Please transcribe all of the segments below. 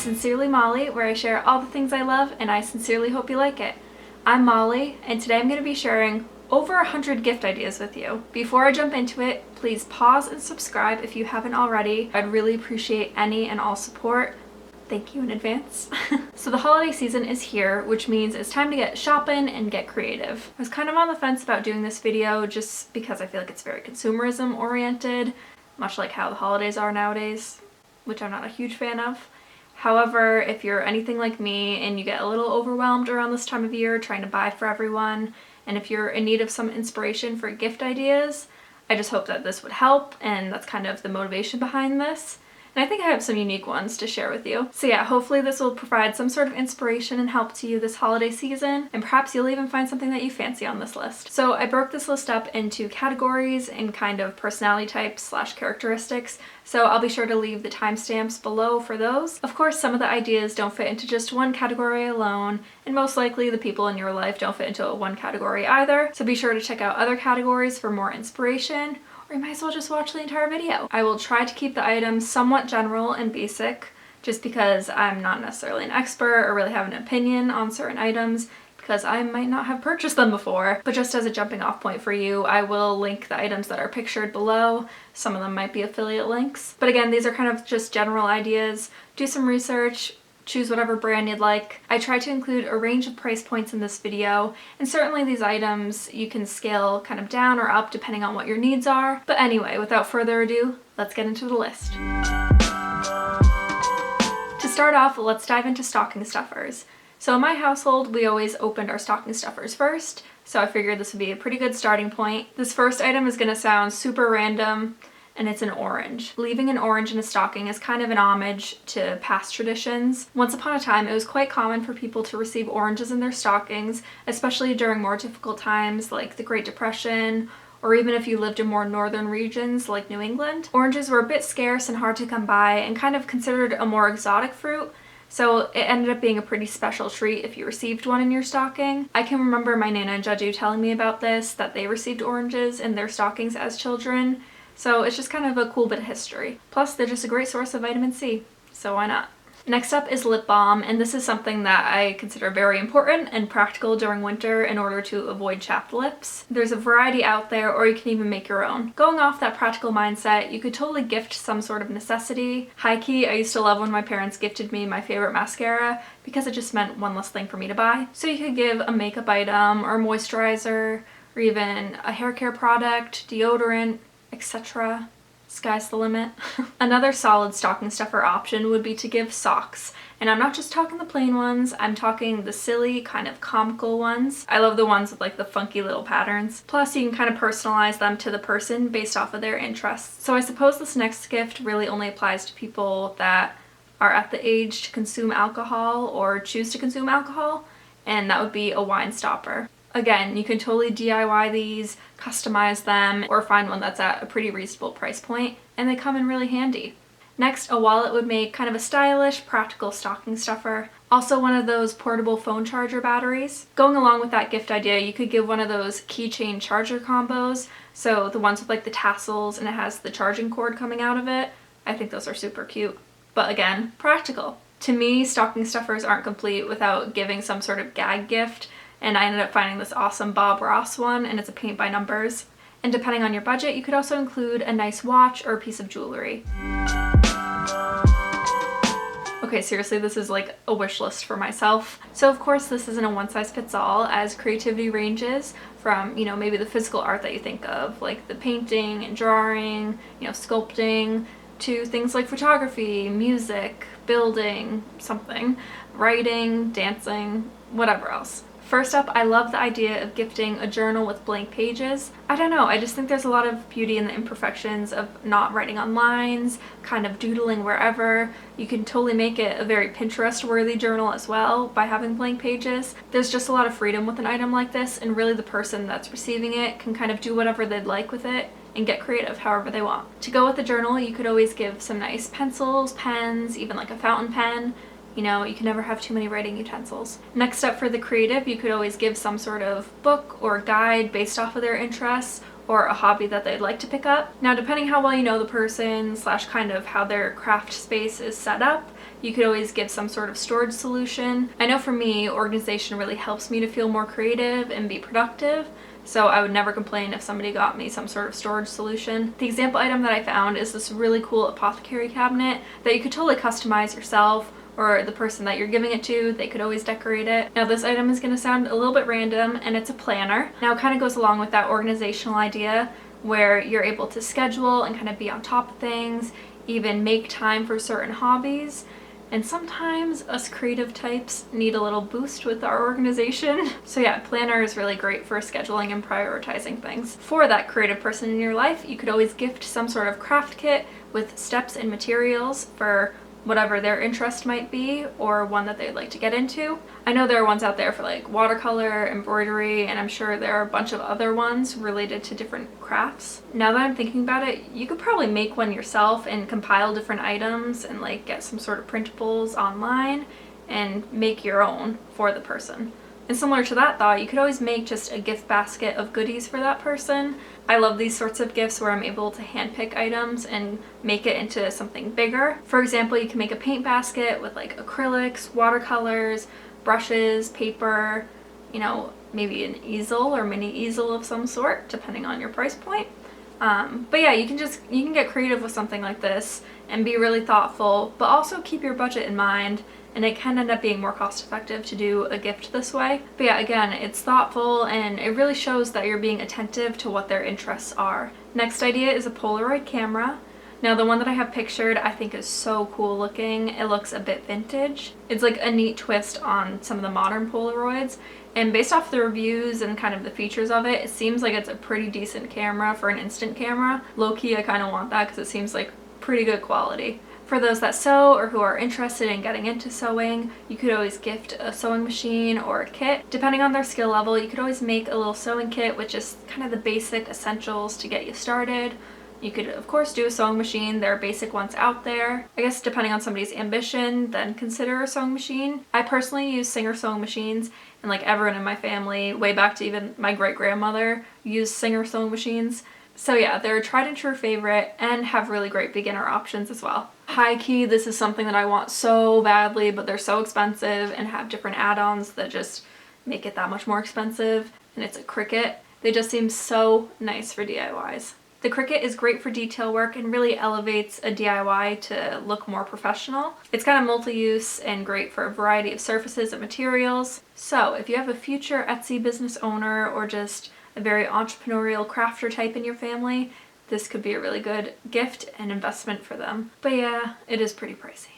Sincerely Molly, where I share all the things I love and I sincerely hope you like it. I'm Molly, and today I'm going to be sharing over 100 gift ideas with you. Before I jump into it, please pause and subscribe if you haven't already. I'd really appreciate any and all support. Thank you in advance. So the holiday season is here, which means it's time to get shopping and get creative. I was kind of on the fence about doing this video just because I feel like it's very consumerism oriented, much like how the holidays are nowadays, which I'm not a huge fan of. However, if you're anything like me and you get a little overwhelmed around this time of year trying to buy for everyone, and if you're in need of some inspiration for gift ideas, I just hope that this would help, and that's kind of the motivation behind this. And I think I have some unique ones to share with you. So yeah, hopefully this will provide some sort of inspiration and help to you this holiday season, and perhaps you'll even find something that you fancy on this list. So I broke this list up into categories and kind of personality types / characteristics, so I'll be sure to leave the timestamps below for those. Of course, some of the ideas don't fit into just one category alone, and most likely the people in your life don't fit into one category either, so be sure to check out other categories for more inspiration. Or you might as well just watch the entire video. I will try to keep the items somewhat general and basic, just because I'm not necessarily an expert or really have an opinion on certain items, because I might not have purchased them before. But just as a jumping off point for you, I will link the items that are pictured below. Some of them might be affiliate links. But again, these are kind of just general ideas. Do some research. Choose whatever brand you'd like. I try to include a range of price points in this video, and certainly these items you can scale kind of down or up depending on what your needs are. But anyway, without further ado, let's get into the list. To start off, let's dive into stocking stuffers. So in my household, we always opened our stocking stuffers first, so I figured this would be a pretty good starting point. This first item is gonna sound super random, and it's an orange. Leaving an orange in a stocking is kind of an homage to past traditions. Once upon a time, it was quite common for people to receive oranges in their stockings, especially during more difficult times like the Great Depression, or even if you lived in more northern regions like New England. Oranges were a bit scarce and hard to come by and kind of considered a more exotic fruit, so it ended up being a pretty special treat if you received one in your stocking. I can remember my Nana and Judju telling me about this, that they received oranges in their stockings as children. So it's just kind of a cool bit of history. Plus, they're just a great source of vitamin C, so why not? Next up is lip balm, and this is something that I consider very important and practical during winter in order to avoid chapped lips. There's a variety out there, or you can even make your own. Going off that practical mindset, you could totally gift some sort of necessity. High-key, I used to love when my parents gifted me my favorite mascara because it just meant one less thing for me to buy. So you could give a makeup item, or moisturizer, or even a hair care product, deodorant, etc. Sky's the limit. Another solid stocking stuffer option would be to give socks. And I'm not just talking the plain ones, I'm talking the silly, kind of comical ones. I love the ones with like the funky little patterns. Plus you can kind of personalize them to the person based off of their interests. So I suppose this next gift really only applies to people that are at the age to consume alcohol or choose to consume alcohol, and that would be a wine stopper. Again, you can totally DIY these, customize them, or find one that's at a pretty reasonable price point, and they come in really handy. Next, a wallet would make kind of a stylish, practical stocking stuffer. Also one of those portable phone charger batteries. Going along with that gift idea, you could give one of those keychain charger combos, so the ones with like the tassels and it has the charging cord coming out of it. I think those are super cute. But again, practical. To me, stocking stuffers aren't complete without giving some sort of gag gift, and I ended up finding this awesome Bob Ross one, and it's a paint by numbers. And depending on your budget, you could also include a nice watch or a piece of jewelry. Okay, seriously, this is like a wish list for myself. So of course this isn't a one-size-fits-all, as creativity ranges from, you know, maybe the physical art that you think of, like the painting and drawing, you know, sculpting, to things like photography, music, building something, writing, dancing, whatever else. First up, I love the idea of gifting a journal with blank pages. I don't know, I just think there's a lot of beauty in the imperfections of not writing on lines, kind of doodling wherever. You can totally make it a very Pinterest-worthy journal as well by having blank pages. There's just a lot of freedom with an item like this, and really the person that's receiving it can kind of do whatever they'd like with it and get creative however they want. To go with the journal, you could always give some nice pencils, pens, even like a fountain pen. You know, you can never have too many writing utensils. Next up, for the creative, you could always give some sort of book or guide based off of their interests, or a hobby that they'd like to pick up. Now, depending how well you know the person / kind of how their craft space is set up, You could always give some sort of storage solution. I know for me, organization really helps me to feel more creative and be productive, so I would never complain if somebody got me some sort of storage solution. The example item that I found is this really cool apothecary cabinet that you could totally customize yourself, or the person that you're giving it to, they could always decorate it. Now this item is going to sound a little bit random, and it's a planner. Now it kind of goes along with that organizational idea where you're able to schedule and kind of be on top of things, even make time for certain hobbies. And sometimes us creative types need a little boost with our organization. So yeah, planner is really great for scheduling and prioritizing things. For that creative person in your life, you could always gift some sort of craft kit with steps and materials for whatever their interest might be, or one that they'd like to get into. I know there are ones out there for like watercolor, embroidery, and I'm sure there are a bunch of other ones related to different crafts. Now that I'm thinking about it, you could probably make one yourself and compile different items and like get some sort of printables online and make your own for the person. And similar to that thought, you could always make just a gift basket of goodies for that person. I love these sorts of gifts where I'm able to handpick items and make it into something bigger. For example, you can make a paint basket with like acrylics, watercolors, brushes, paper, you know, maybe an easel or mini easel of some sort, depending on your price point. But yeah, you can get creative with something like this and be really thoughtful, but also keep your budget in mind, and it can end up being more cost effective to do a gift this way. But yeah, again, it's thoughtful and it really shows that you're being attentive to what their interests are. Next idea is a Polaroid camera. Now the one that I have pictured I think is so cool looking. It looks a bit vintage. It's like a neat twist on some of the modern Polaroids, and based off the reviews and kind of the features of it, it seems like it's a pretty decent camera for an instant camera. Low-key, I kind of want that because it seems like pretty good quality. For those that sew or who are interested in getting into sewing, you could always gift a sewing machine or a kit. Depending on their skill level, you could always make a little sewing kit with just kind of the basic essentials to get you started. You could, of course, do a sewing machine. There are basic ones out there. I guess depending on somebody's ambition, then consider a sewing machine. I personally use Singer sewing machines, and like everyone in my family, way back to even my great-grandmother, used Singer sewing machines. So yeah, they're a tried and true favorite and have really great beginner options as well. High key, this is something that I want so badly, but they're so expensive and have different add-ons that just make it that much more expensive, and it's a Cricut. They just seem so nice for DIYs. The Cricut is great for detail work and really elevates a DIY to look more professional. It's kind of multi-use and great for a variety of surfaces and materials. So if you have a future Etsy business owner or just a very entrepreneurial crafter type in your family, this could be a really good gift and investment for them. But yeah, it is pretty pricey.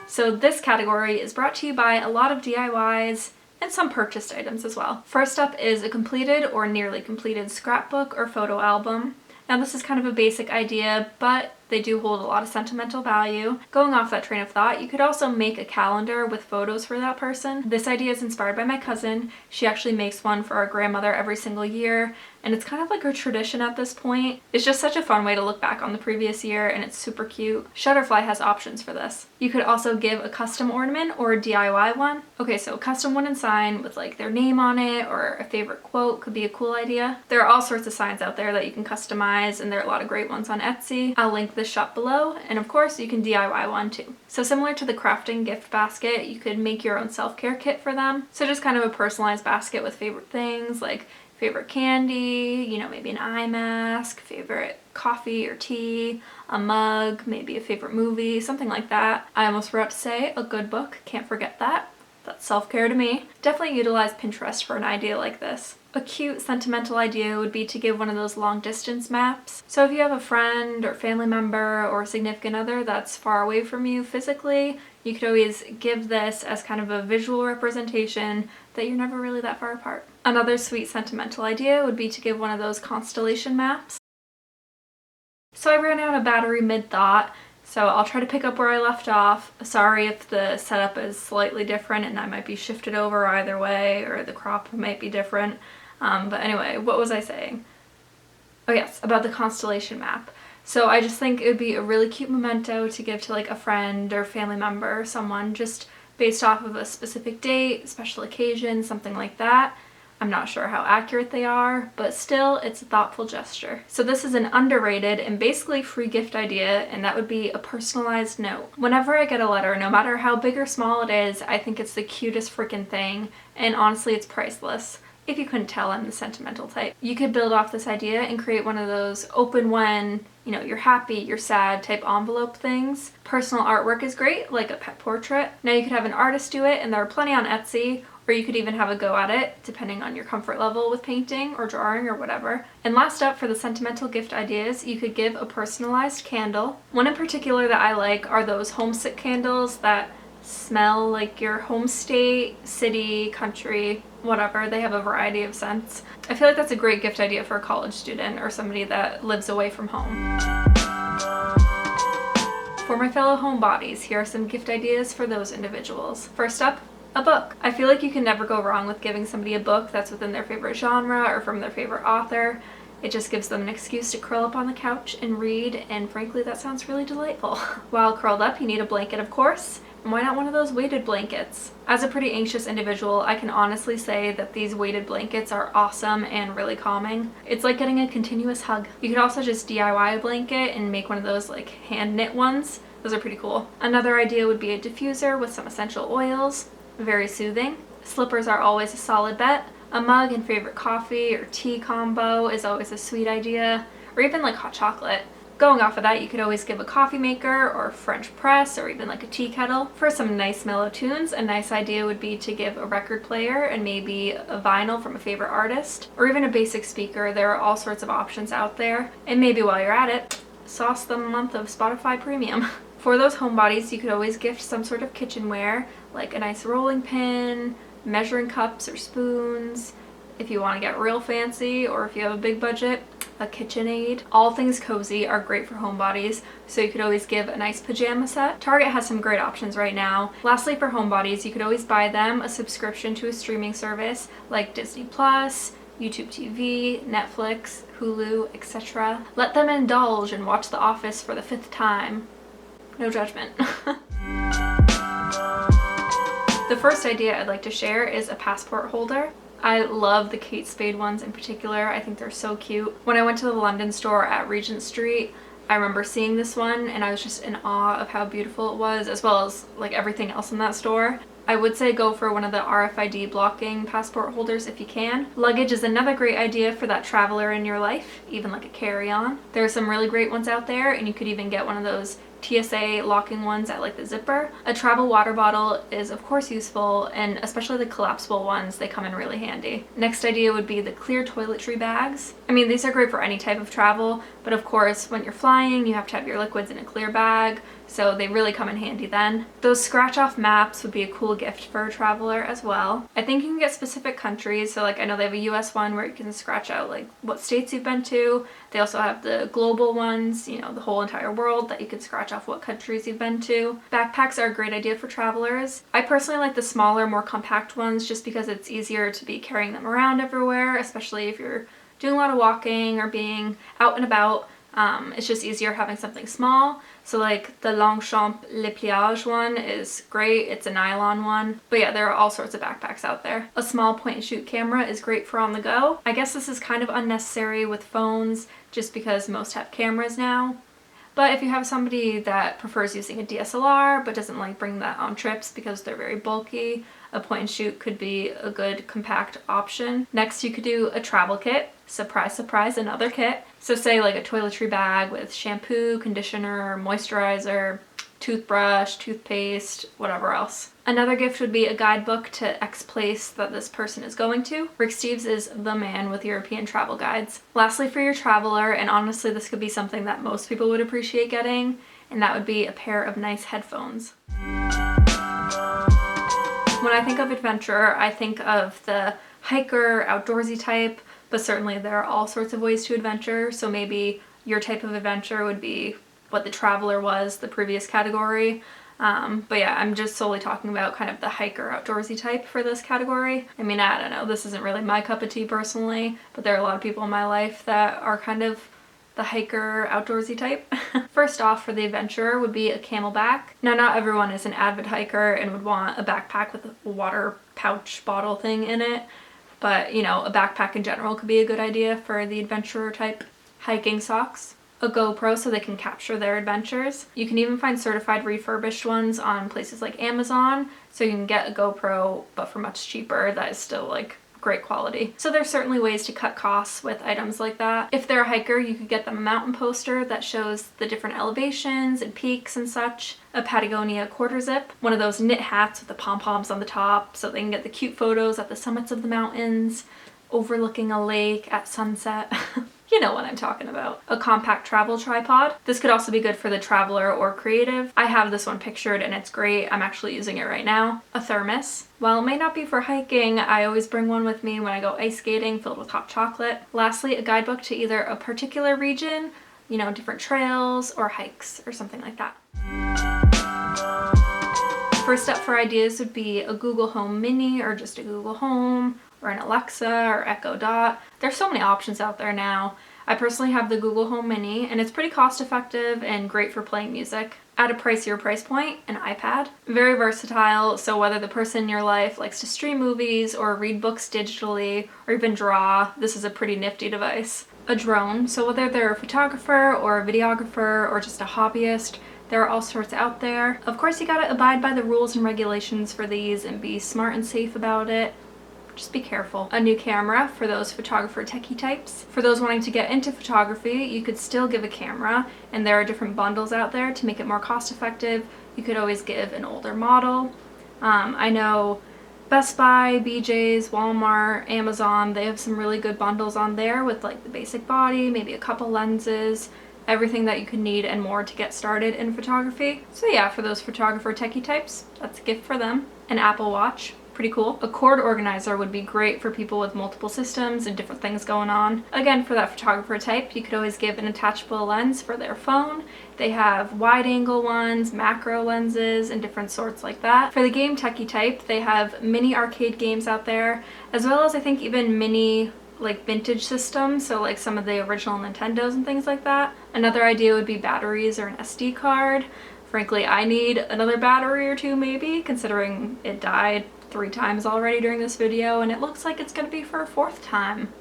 So this category is brought to you by a lot of DIYs and some purchased items as well. First up is a completed or nearly completed scrapbook or photo album. Now this is kind of a basic idea, but they do hold a lot of sentimental value. Going off that train of thought, you could also make a calendar with photos for that person. This idea is inspired by my cousin. She actually makes one for our grandmother every single year, and it's kind of like her tradition at this point. It's just such a fun way to look back on the previous year, and it's super cute. Shutterfly has options for this. You could also give a custom ornament or a DIY one. Okay, so a custom wooden sign with like their name on it or a favorite quote could be a cool idea. There are all sorts of signs out there that you can customize, and there are a lot of great ones on Etsy. I'll link the shop below, and of course you can DIY one too. So similar to the crafting gift basket, you could make your own self-care kit for them. So just kind of a personalized basket with favorite things like favorite candy, you know, maybe an eye mask, favorite coffee or tea, a mug, maybe a favorite movie, something like that. I almost forgot to say a good book, can't forget that. That's self-care to me. Definitely utilize Pinterest for an idea like this. A cute sentimental idea would be to give one of those long distance maps. So if you have a friend or family member or significant other that's far away from you physically, you could always give this as kind of a visual representation that you're never really that far apart. Another sweet sentimental idea would be to give one of those constellation maps. So I ran out of battery mid-thought, so I'll try to pick up where I left off. Sorry if the setup is slightly different and I might be shifted over either way, or the crop might be different. But anyway, what was I saying? Oh yes, about the constellation map. So I just think it would be a really cute memento to give to like a friend or family member or someone, just based off of a specific date, special occasion, something like that. I'm not sure how accurate they are, but still, it's a thoughtful gesture. So this is an underrated and basically free gift idea, and that would be a personalized note. Whenever I get a letter, no matter how big or small it is, I think it's the cutest freaking thing, and honestly, it's priceless. If you couldn't tell, I'm the sentimental type. You could build off this idea and create one of those open when, you know, you're happy, you're sad type envelope things. Personal artwork is great, like a pet portrait. Now you could have an artist do it, and there are plenty on Etsy, or you could even have a go at it, depending on your comfort level with painting or drawing or whatever. And last up, for the sentimental gift ideas, you could give a personalized candle. One in particular that I like are those homesick candles that smell like your home state, city, country, whatever. They have a variety of scents. I feel like that's a great gift idea for a college student or somebody that lives away from home. For my fellow homebodies, here are some gift ideas for those individuals. First up, a book. I feel like you can never go wrong with giving somebody a book that's within their favorite genre or from their favorite author. It just gives them an excuse to curl up on the couch and read, and frankly, that sounds really delightful. While curled up, you need a blanket, of course. And why not one of those weighted blankets? As a pretty anxious individual, I can honestly say that these weighted blankets are awesome and really calming. It's like getting a continuous hug. You could also just DIY a blanket and make one of those like hand knit ones. Those are pretty cool. Another idea would be a diffuser with some essential oils. Very soothing. Slippers are always a solid bet. A mug and favorite coffee or tea combo is always a sweet idea. Or even like hot chocolate. Going off of that, you could always give a coffee maker or French press or even like a tea kettle. For some nice mellow tunes, a nice idea would be to give a record player and maybe a vinyl from a favorite artist, or even a basic speaker. There are all sorts of options out there. And maybe while you're at it, sauce the month of Spotify Premium. For those homebodies, you could always gift some sort of kitchenware, like a nice rolling pin, measuring cups or spoons. If you want to get real fancy, or if you have a big budget, a KitchenAid. All things cozy are great for homebodies, so you could always give a nice pajama set. Target has some great options right now. Lastly, for homebodies, you could always buy them a subscription to a streaming service like Disney Plus, YouTube TV, Netflix, Hulu, etc. Let them indulge and watch The Office for the 5th time. No judgment. The first idea I'd like to share is a passport holder. I love the Kate Spade ones in particular. I think they're so cute. When I went to the London store at Regent Street, I remember seeing this one and I was just in awe of how beautiful it was, as well as like everything else in that store. I would say go for one of the RFID blocking passport holders if you can. Luggage is another great idea for that traveler in your life, even like a carry-on. There are some really great ones out there, and you could even get one of those TSA locking ones at like the zipper. A travel water bottle is of course useful, and especially the collapsible ones, they come in really handy. Next idea would be the clear toiletry bags. I mean, these are great for any type of travel, but of course when you're flying you have to have your liquids in a clear bag, so they really come in handy then. Those scratch off maps would be a cool gift for a traveler as well. I think you can get specific countries, so like I know they have a US one where you can scratch out like what states you've been to. They also have the global ones, you know, the whole entire world, that you could scratch off what countries you've been to. Backpacks are a great idea for travelers. I personally like the smaller, more compact ones just because it's easier to be carrying them around everywhere, especially if you're doing a lot of walking or being out and about. It's just easier having something small. So like the Longchamp Le Pliage one is great. It's a nylon one. But yeah, there are all sorts of backpacks out there. A small point and shoot camera is great for on the go. I guess this is kind of unnecessary with phones just because most have cameras now. But if you have somebody that prefers using a DSLR but doesn't like bringing that on trips because they're very bulky, a point and shoot could be a good compact option. Next, you could do a travel kit. Surprise, surprise, another kit. So say like a toiletry bag with shampoo, conditioner, moisturizer, toothbrush, toothpaste, whatever else. Another gift would be a guidebook to X place that this person is going to. Rick Steves is the man with European travel guides. Lastly, for your traveler, and honestly this could be something that most people would appreciate getting, and that would be a pair of nice headphones. When I think of adventure, I think of the hiker, outdoorsy type, but certainly there are all sorts of ways to adventure, so maybe your type of adventure would be what the traveler was, the previous category. But yeah, I'm just solely talking about kind of the hiker, outdoorsy type for this category. I mean, I don't know, this isn't really my cup of tea personally, but there are a lot of people in my life that are kind of the hiker, outdoorsy type. First off, for the adventurer would be a camelback. Now, not everyone is an avid hiker and would want a backpack with a water pouch bottle thing in it, but you know, a backpack in general could be a good idea for the adventurer type. Hiking socks. A GoPro so they can capture their adventures. You can even find certified refurbished ones on places like Amazon, so you can get a GoPro but for much cheaper that is still like great quality. So there's certainly ways to cut costs with items like that. If they're a hiker, you could get them a mountain poster that shows the different elevations and peaks and such. A Patagonia quarter zip, one of those knit hats with the pom-poms on the top so they can get the cute photos at the summits of the mountains, overlooking a lake at sunset. You know what I'm talking about. A compact travel tripod. This could also be good for the traveler or creative. I have this one pictured and it's great. I'm actually using it right now. A thermos. While it may not be for hiking, I always bring one with me when I go ice skating filled with hot chocolate. Lastly, a guidebook to either a particular region, you know, different trails or hikes or something like that. First up for ideas would be a Google Home Mini or just a Google Home, or an Alexa or Echo Dot. There's so many options out there now. I personally have the Google Home Mini and it's pretty cost effective and great for playing music. At a pricier price point, an iPad. Very versatile, so whether the person in your life likes to stream movies or read books digitally or even draw, this is a pretty nifty device. A drone, so whether they're a photographer or a videographer or just a hobbyist, there are all sorts out there. Of course you gotta abide by the rules and regulations for these and be smart and safe about it. Just be careful. A new camera for those photographer techie types. For those wanting to get into photography, you could still give a camera, and there are different bundles out there to make it more cost effective. You could always give an older model. I know Best Buy, BJ's, Walmart, Amazon, they have some really good bundles on there with like the basic body, maybe a couple lenses, everything that you could need and more to get started in photography. So yeah, for those photographer techie types, that's a gift for them. An Apple Watch. Pretty cool. A cord organizer would be great for people with multiple systems and different things going on. Again, for that photographer type, you could always give an attachable lens for their phone. They have wide angle ones, macro lenses, and different sorts like that. For the game techie type, they have mini arcade games out there, as well as I think even mini like vintage systems, so like some of the original Nintendos and things like that. Another idea would be batteries or an SD card. Frankly, I need another battery or two maybe, considering it died 3 times already during this video, and it looks like it's going to be for a 4th time.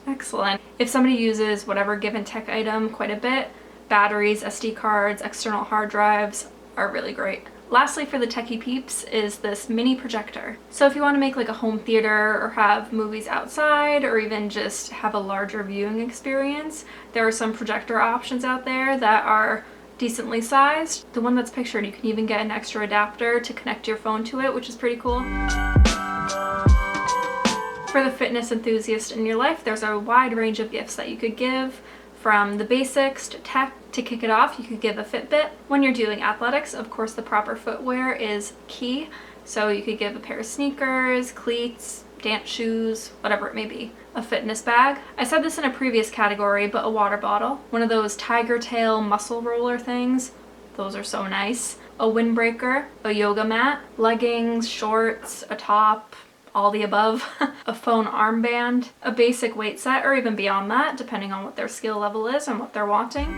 Excellent. If somebody uses whatever given tech item quite a bit, batteries, SD cards, external hard drives are really great. Lastly, for the techie peeps is this mini projector. So if you want to make like a home theater or have movies outside or even just have a larger viewing experience, there are some projector options out there that are decently sized. The one that's pictured, you can even get an extra adapter to connect your phone to it, which is pretty cool. For the fitness enthusiast in your life, there's a wide range of gifts that you could give, from the basics to tech. To kick it off, you could give a Fitbit. When you're doing athletics, of course, the proper footwear is key. So you could give a pair of sneakers, cleats, dance shoes, whatever it may be. A fitness bag. I said this in a previous category, but a water bottle. One of those tiger tail muscle roller things. Those are so nice. A windbreaker, a yoga mat, leggings, shorts, a top, all the above. A phone armband, a basic weight set, or even beyond that, depending on what their skill level is and what they're wanting.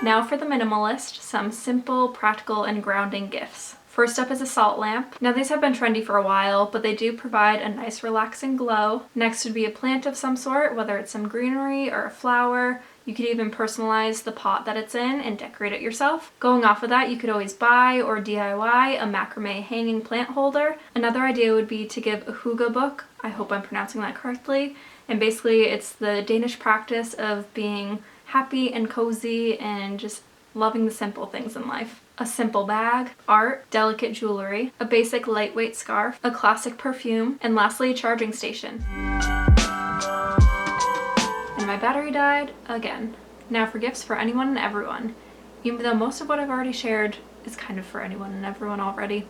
Now for the minimalist, some simple, practical, and grounding gifts. First up is a salt lamp. Now these have been trendy for a while, but they do provide a nice relaxing glow. Next would be a plant of some sort, whether it's some greenery or a flower. You could even personalize the pot that it's in and decorate it yourself. Going off of that, you could always buy or DIY a macrame hanging plant holder. Another idea would be to give a hygge book. I hope I'm pronouncing that correctly. And basically it's the Danish practice of being happy and cozy and just loving the simple things in life. A simple bag, art, delicate jewelry, a basic lightweight scarf, a classic perfume, and lastly a charging station. And my battery died again. Now for gifts for anyone and everyone, even though most of what I've already shared is kind of for anyone and everyone already.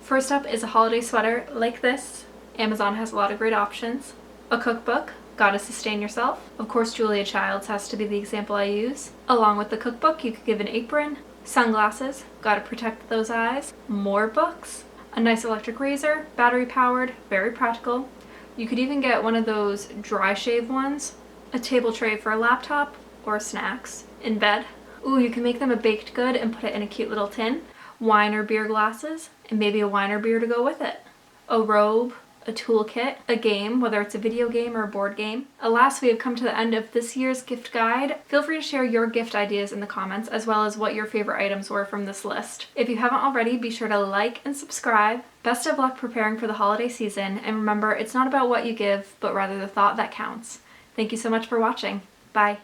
First up is a holiday sweater like this. Amazon has a lot of great options. A cookbook, Gotta Sustain Yourself. Of course, Julia Childs has to be the example I use. Along with the cookbook, you could give an apron, sunglasses, gotta protect those eyes, more books, a nice electric razor, battery powered, very practical. You could even get one of those dry shave ones, a table tray for a laptop or snacks in bed. Ooh, you can make them a baked good and put it in a cute little tin, wine or beer glasses, and maybe a wine or beer to go with it. a robe, a toolkit, a game, whether it's a video game or a board game. Alas, we have come to the end of this year's gift guide. Feel free to share your gift ideas in the comments, as well as what your favorite items were from this list. If you haven't already, be sure to like and subscribe. Best of luck preparing for the holiday season, and remember, it's not about what you give, but rather the thought that counts. Thank you so much for watching. Bye.